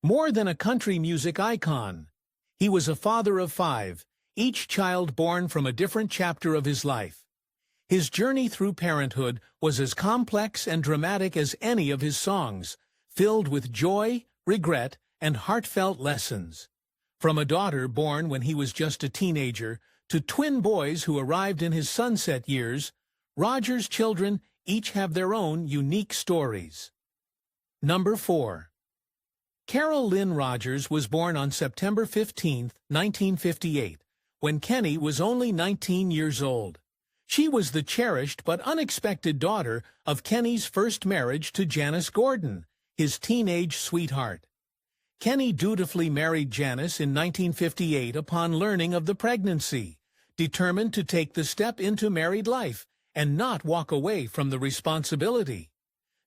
More than a country music icon, he was a father of 5, each child born from a different chapter of his life. His journey through parenthood was as complex and dramatic as any of his songs, filled with joy, regret, and heartfelt lessons. From a daughter born when he was just a teenager to twin boys who arrived in his sunset years, Rogers' children each have their own unique stories. Number 4. Carol Lynn Rogers was born on September 15, 1958, when Kenny was only 19 years old. She was the cherished but unexpected daughter of Kenny's first marriage to Janice Gordon, his teenage sweetheart. Kenny dutifully married Janice in 1958 upon learning of the pregnancy, determined to take the step into married life and not walk away from the responsibility.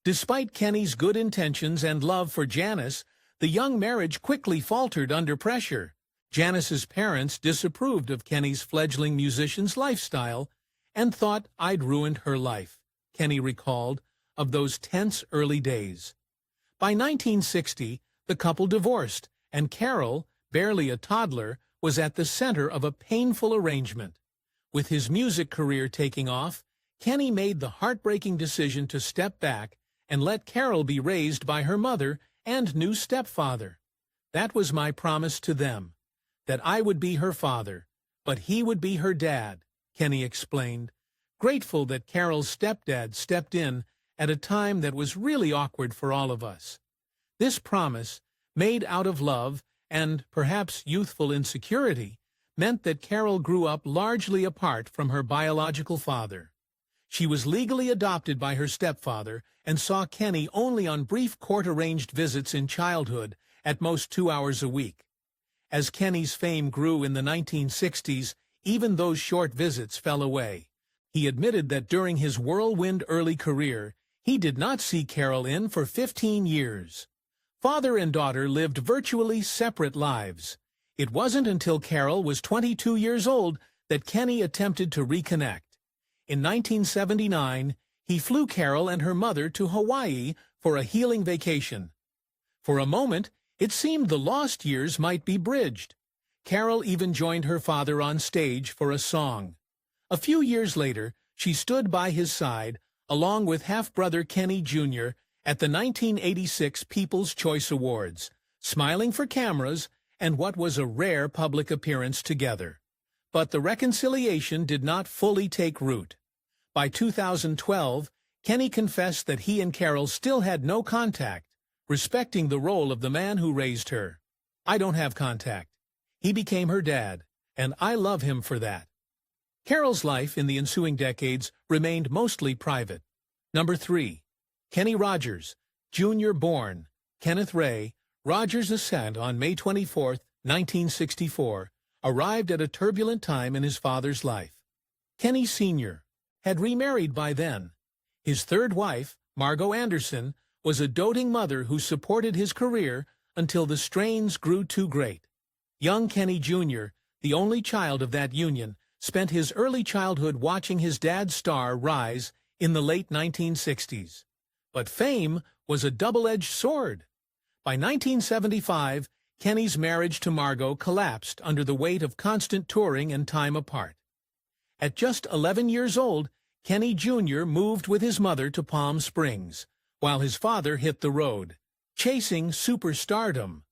Despite Kenny's good intentions and love for Janice, the young marriage quickly faltered under pressure. Janice's parents disapproved of Kenny's fledgling musician's lifestyle and thought I'd ruined her life, Kenny recalled of those tense early days. By 1960, the couple divorced, and Carol, barely a toddler, was at the center of a painful arrangement. With his music career taking off, Kenny made the heartbreaking decision to step back and let Carol be raised by her mother and new stepfather. That was my promise to them, that I would be her father, but he would be her dad, Kenny explained, grateful that Carol's stepdad stepped in at a time that was really awkward for all of us. This promise, made out of love and perhaps youthful insecurity, meant that Carol grew up largely apart from her biological father. She was legally adopted by her stepfather and saw Kenny only on brief court-arranged visits in childhood, at most 2 hours a week. As Kenny's fame grew in the 1960s, even those short visits fell away. He admitted that during his whirlwind early career, he did not see Carol in for 15 years. Father and daughter lived virtually separate lives. It wasn't until Carol was 22 years old that Kenny attempted to reconnect. In 1979, he flew Carol and her mother to Hawaii for a healing vacation. For a moment, it seemed the lost years might be bridged. Carol even joined her father on stage for a song. A few years later, she stood by his side, along with half-brother Kenny Jr., at the 1986 People's Choice Awards, smiling for cameras and what was a rare public appearance together. But the reconciliation did not fully take root. By 2012, Kenny confessed that he and Carol still had no contact, respecting the role of the man who raised her. I don't have contact. He became her dad, and I love him for that. Carol's life in the ensuing decades remained mostly private. Number 3. Kenny Rogers, Jr. born, Kenneth Ray, Rogers' ascent on May 24, 1964, arrived at a turbulent time in his father's life. Kenny Sr. had remarried by then. His third wife, Margot Anderson, was a doting mother who supported his career until the strains grew too great. Young Kenny Jr., the only child of that union, spent his early childhood watching his dad's star rise in the late 1960s. But fame was a double-edged sword. By 1975, Kenny's marriage to Margot collapsed under the weight of constant touring and time apart. At just 11 years old, Kenny Jr. moved with his mother to Palm Springs, while his father hit the road, chasing superstardom.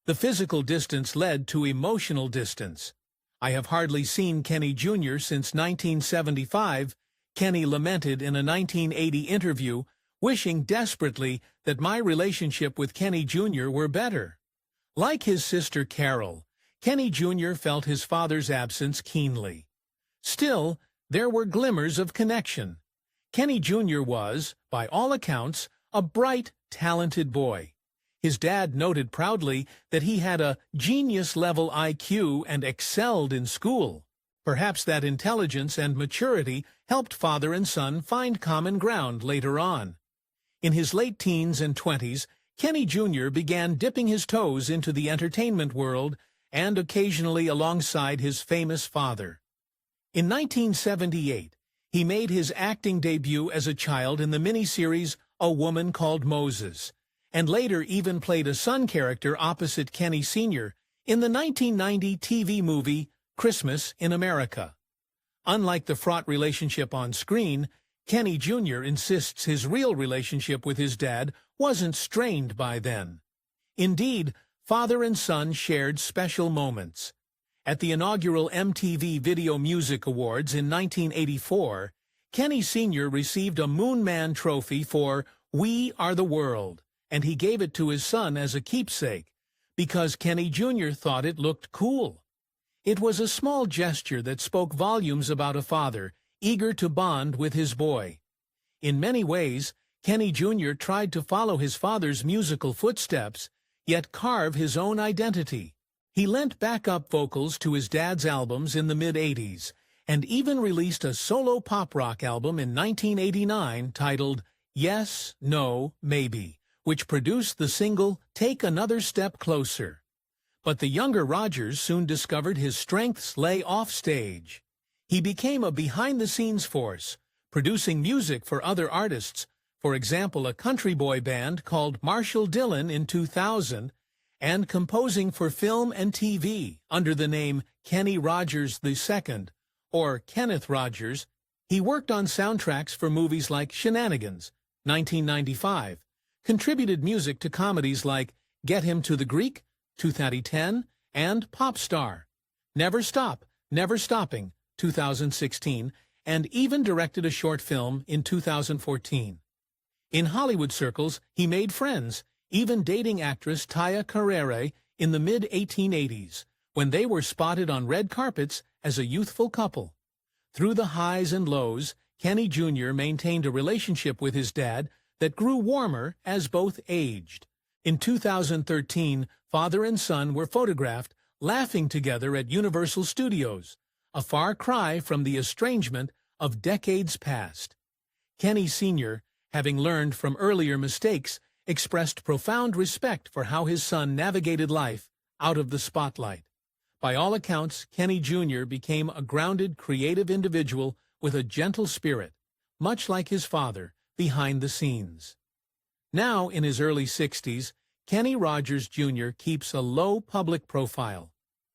The physical distance led to emotional distance. I have hardly seen Kenny Jr. since 1975, Kenny lamented in a 1980 interview, wishing desperately that my relationship with Kenny Jr. were better. Like his sister Carol, Kenny Jr. felt his father's absence keenly. Still, there were glimmers of connection. Kenny Jr. was, by all accounts, a bright, talented boy. His dad noted proudly that he had a genius-level IQ and excelled in school. Perhaps that intelligence and maturity helped father and son find common ground later on. In his late teens and 20s, Kenny Jr. began dipping his toes into the entertainment world and occasionally alongside his famous father. In 1978, he made his acting debut as a child in the miniseries A Woman Called Moses, and later even played a son character opposite Kenny Sr. in the 1990 TV movie Christmas in America. Unlike the fraught relationship on screen, Kenny Jr. insists his real relationship with his dad wasn't strained by then. Indeed, father and son shared special moments. At the inaugural MTV Video Music Awards in 1984, Kenny Sr. received a Moon Man trophy for "We Are the World," and he gave it to his son as a keepsake, because Kenny Jr. thought it looked cool. It was a small gesture that spoke volumes about a father eager to bond with his boy. In many ways, Kenny Jr. tried to follow his father's musical footsteps, yet carve his own identity. He lent backup vocals to his dad's albums in the mid-'80s, and even released a solo pop-rock album in 1989 titled Yes, No, Maybe, which produced the single Take Another Step Closer. But the younger Rogers soon discovered his strengths lay off-stage. He became a behind-the-scenes force, producing music for other artists, for example a country boy band called Marshall Dillon in 2000, and composing for film and TV under the name Kenny Rogers II, or Kenneth Rogers. He worked on soundtracks for movies like Shenanigans, 1995, contributed music to comedies like Get Him to the Greek, 2010, and Pop Star, Never Stop, Never Stopping, 2016, and even directed a short film in 2014. In Hollywood circles, he made friends, even dating actress Taya Carrere in the mid-1880s, when they were spotted on red carpets as a youthful couple. Through the highs and lows, Kenny Jr. maintained a relationship with his dad that grew warmer as both aged. In 2013, father and son were photographed laughing together at Universal Studios, a far cry from the estrangement of decades past. Kenny Sr., having learned from earlier mistakes, expressed profound respect for how his son navigated life out of the spotlight. By all accounts, Kenny Jr. became a grounded, creative individual with a gentle spirit, much like his father, behind the scenes. Now, in his early 60s, Kenny Rogers Jr. keeps a low public profile.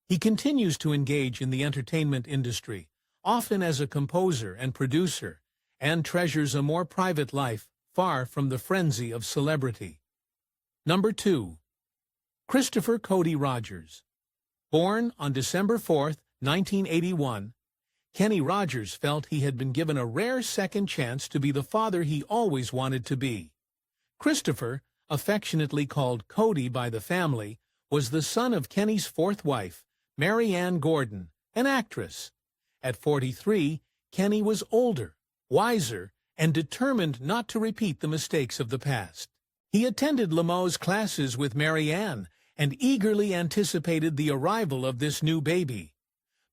He continues to engage in the entertainment industry, often as a composer and producer, and treasures a more private life far from the frenzy of celebrity. Number 2. Christopher Cody Rogers. Born on December 4, 1981, Kenny Rogers felt he had been given a rare second chance to be the father he always wanted to be. Christopher, affectionately called Cody by the family, was the son of Kenny's fourth wife, Mary Ann Gordon, an actress. At 43, Kenny was older, wiser, and determined not to repeat the mistakes of the past. He attended Limo's classes with Mary Ann and eagerly anticipated the arrival of this new baby.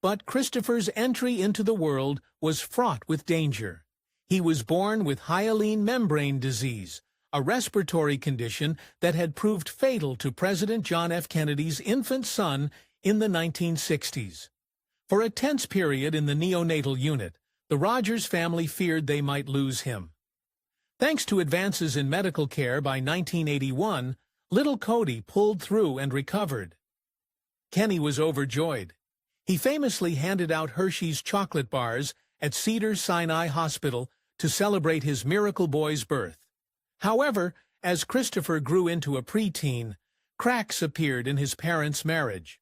But Christopher's entry into the world was fraught with danger. He was born with hyaline membrane disease, a respiratory condition that had proved fatal to President John F. Kennedy's infant son in the 1960s. For a tense period in the neonatal unit, the Rogers family feared they might lose him. Thanks to advances in medical care by 1981, little Cody pulled through and recovered. Kenny was overjoyed. He famously handed out Hershey's chocolate bars at Cedars-Sinai Hospital to celebrate his miracle boy's birth. However, as Christopher grew into a preteen, cracks appeared in his parents' marriage.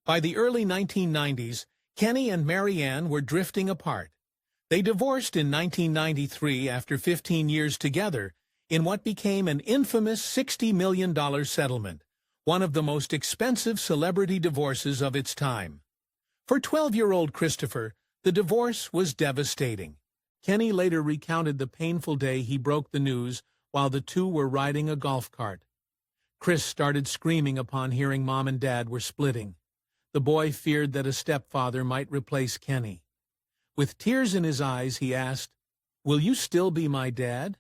By the early 1990s, Kenny and Mary Ann were drifting apart. They divorced in 1993 after 15 years together in what became an infamous $60 million settlement, one of the most expensive celebrity divorces of its time. For 12-year-old Christopher, the divorce was devastating. Kenny later recounted the painful day he broke the news while the two were riding a golf cart. Chris started screaming upon hearing Mom and Dad were splitting. The boy feared that a stepfather might replace Kenny. With tears in his eyes, he asked, "Will you still be my dad?"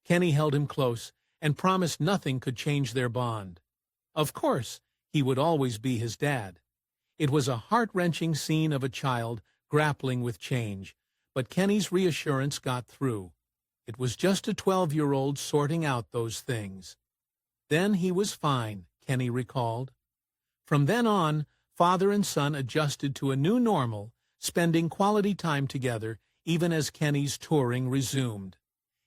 Kenny held him close and promised nothing could change their bond. Of course, he would always be his dad. It was a heart-wrenching scene of a child grappling with change, but Kenny's reassurance got through. It was just a 12-year-old sorting out those things. Then he was fine, Kenny recalled. From then on, father and son adjusted to a new normal, spending quality time together even as Kenny's touring resumed.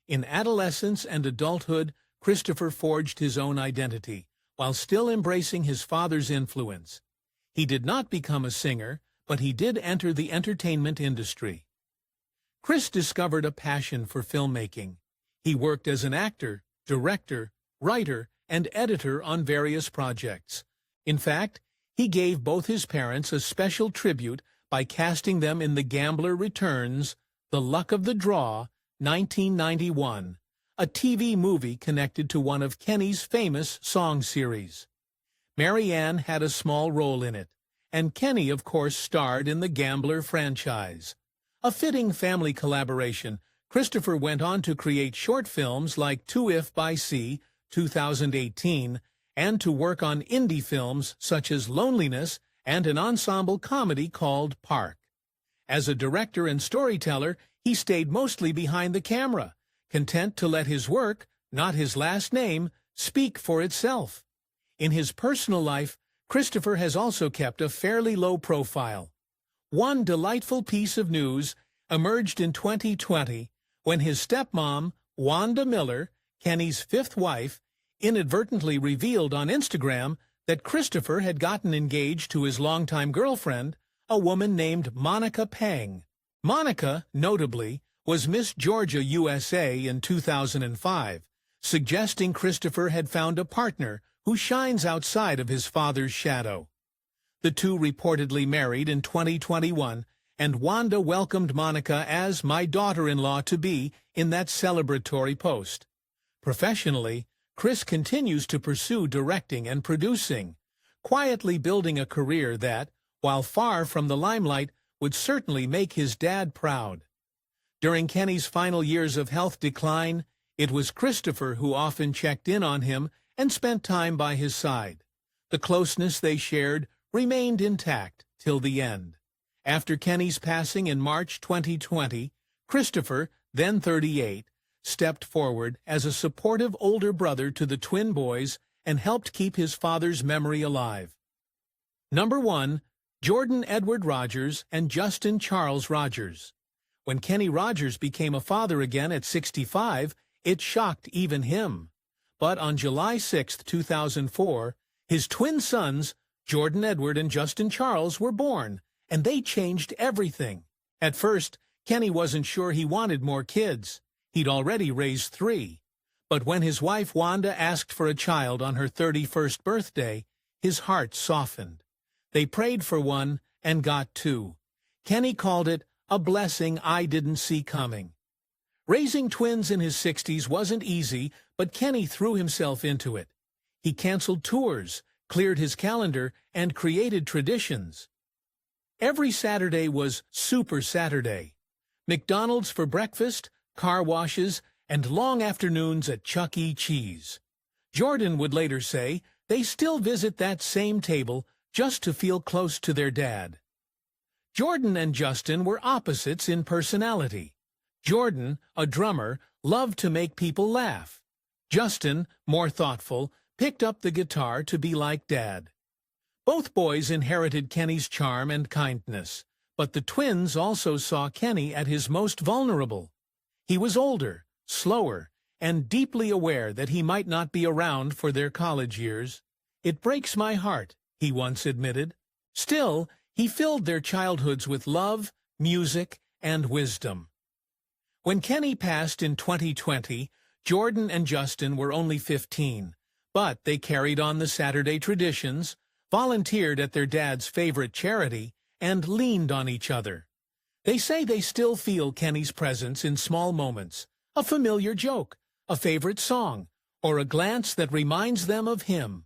In adolescence and adulthood, Christopher forged his own identity, while still embracing his father's influence. He did not become a singer, but he did enter the entertainment industry. Chris discovered a passion for filmmaking. He worked as an actor, director, writer, and editor on various projects. In fact, he gave both his parents a special tribute by casting them in The Gambler Returns, The Luck of the Draw, 1991, a TV movie connected to one of Kenny's famous song series. Mary Ann had a small role in it, and Kenny, of course, starred in the Gambler franchise. A fitting family collaboration, Christopher went on to create short films like Two If by Sea, 2018, and to work on indie films such as Loneliness and an ensemble comedy called Park. As a director and storyteller, he stayed mostly behind the camera, content to let his work, not his last name, speak for itself. In his personal life, Christopher has also kept a fairly low profile. One delightful piece of news emerged in 2020 when his stepmom, Wanda Miller, Kenny's fifth wife, inadvertently revealed on Instagram that Christopher had gotten engaged to his longtime girlfriend, a woman named Monica Pang. Monica, notably, was Miss Georgia USA in 2005, suggesting Christopher had found a partner who shines outside of his father's shadow. The two reportedly married in 2021, and Wanda welcomed Monica as my daughter-in-law-to-be in that celebratory post. Professionally, Chris continues to pursue directing and producing, quietly building a career that, while far from the limelight, would certainly make his dad proud. During Kenny's final years of health decline, it was Christopher who often checked in on him and spent time by his side. The closeness they shared remained intact till the end. After Kenny's passing in March 2020, Christopher, then 38, stepped forward as a supportive older brother to the twin boys and helped keep his father's memory alive. Number 1. Jordan Edward Rogers and Justin Charles Rogers. When Kenny Rogers became a father again at 65, it shocked even him. But on July 6, 2004, his twin sons, Jordan Edward and Justin Charles, were born, and they changed everything. At first, Kenny wasn't sure he wanted more kids. He'd already raised 3. But when his wife Wanda asked for a child on her 31st birthday, his heart softened. They prayed for one and got 2. Kenny called it a blessing I didn't see coming. Raising twins in his 60s wasn't easy, but Kenny threw himself into it. He canceled tours, cleared his calendar, and created traditions. Every Saturday was Super Saturday. McDonald's for breakfast, car washes, and long afternoons at Chuck E. Cheese. Jordan would later say they still visit that same table just to feel close to their dad. Jordan and Justin were opposites in personality. Jordan, a drummer, loved to make people laugh. Justin, more thoughtful, picked up the guitar to be like Dad. Both boys inherited Kenny's charm and kindness, but the twins also saw Kenny at his most vulnerable. He was older, slower, and deeply aware that he might not be around for their college years. "It breaks my heart," he once admitted. Still, he filled their childhoods with love, music, and wisdom. When Kenny passed in 2020, Jordan and Justin were only 15, but they carried on the Saturday traditions, volunteered at their dad's favorite charity, and leaned on each other. They say they still feel Kenny's presence in small moments, a familiar joke, a favorite song, or a glance that reminds them of him.